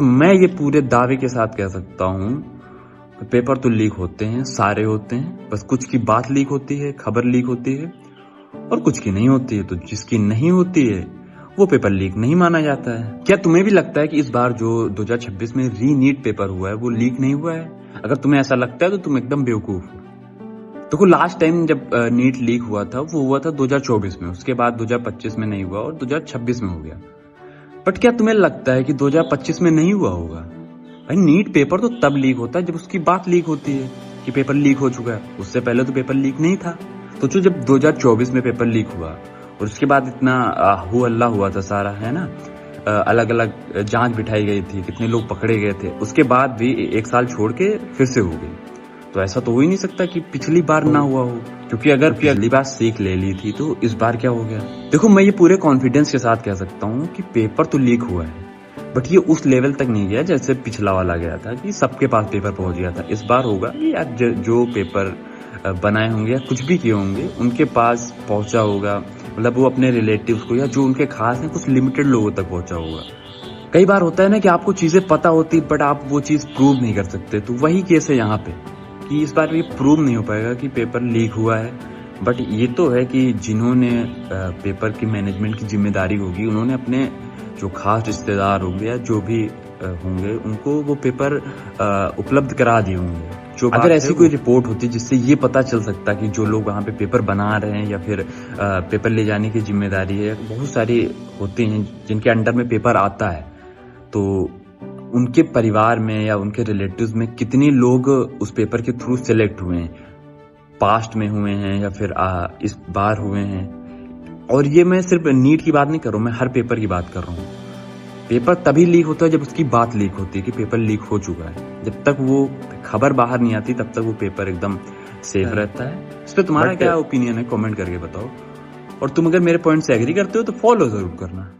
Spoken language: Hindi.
मैं ये पूरे दावे के साथ कह सकता हूँ, पेपर तो लीक होते हैं, सारे होते हैं, बस कुछ की बात लीक होती है, खबर लीक होती है और कुछ की नहीं होती है। तो जिसकी नहीं होती है वो पेपर लीक नहीं माना जाता है। क्या तुम्हें भी लगता है कि इस बार जो 2026 में रीनीट पेपर हुआ है वो लीक नहीं हुआ है? अगर तुम्हें ऐसा लगता है तो तुम एकदम बेवकूफ हो। देखो, लास्ट टाइम जब नीट लीक हुआ था वो हुआ था 2024 में, उसके बाद 2025 में नहीं हुआ और 2026 में हो गया। बट क्या तुम्हें लगता है कि 2025 में नहीं हुआ होगा? भाई, नीट पेपर तो तब लीक होता है जब उसकी बात लीक होती है कि पेपर लीक हो चुका है। उससे पहले तो पेपर लीक नहीं था। तो जो जब 2024 में पेपर लीक हुआ और उसके बाद इतना हो हल्ला हुआ था सारा, है ना, अलग अलग जांच बिठाई गई थी, कितने लोग पकड़े गए थे, उसके बाद भी एक साल छोड़ के फिर से हो गई। तो ऐसा तो हो ही नहीं सकता कि पिछली बार ना हुआ हो, क्योंकि अगर पिछली बार सीख ले ली थी तो इस बार क्या हो गया? देखो, मैं ये पूरे कॉन्फिडेंस के साथ कह सकता हूँ कि पेपर तो लीक हुआ है, बट ये उस लेवल तक नहीं गया जैसे पिछला वाला गया था कि सबके पास पेपर पहुंच गया था। इस बार होगा यार, जो पेपर बनाए होंगे या कुछ भी किए होंगे उनके पास पहुंचा होगा, मतलब वो अपने रिलेटिव्स को या जो उनके खास हैं कुछ लिमिटेड लोगों तक पहुंचा होगा। कई बार होता है ना कि आपको चीजें पता होती बट आप वो चीज प्रूव नहीं कर सकते, तो वही केस है यहाँ पे कि इस बार ये प्रूव नहीं हो पाएगा कि पेपर लीक हुआ है। बट ये तो है कि जिन्होंने पेपर की मैनेजमेंट की जिम्मेदारी होगी, उन्होंने अपने जो खास रिश्तेदार होंगे या जो भी होंगे उनको वो पेपर उपलब्ध करा दिए होंगे। जो अगर ऐसी कोई रिपोर्ट होती जिससे ये पता चल सकता कि जो लोग वहाँ पे पेपर बना रहे हैं या फिर पेपर ले जाने की जिम्मेदारी है, बहुत सारे होते हैं जिनके अंडर में पेपर आता है, तो उनके परिवार में या उनके रिलेटिव्स में कितने लोग उस पेपर के थ्रू सिलेक्ट हुए हैं, पास्ट में हुए हैं या फिर इस बार हुए हैं। और ये मैं सिर्फ नीट की बात नहीं कर रहा हूँ, मैं हर पेपर की बात कर रहा हूँ। पेपर तभी लीक होता है जब उसकी बात लीक होती है कि पेपर लीक हो चुका है। जब तक वो खबर बाहर नहीं आती तब तक वो पेपर एकदम सेफ रहता है। इस पर तुम्हारा क्या ओपिनियन है, कमेंट करके बताओ। और तुम अगर मेरे पॉइंट से एग्री करते हो तो फॉलो जरूर करना।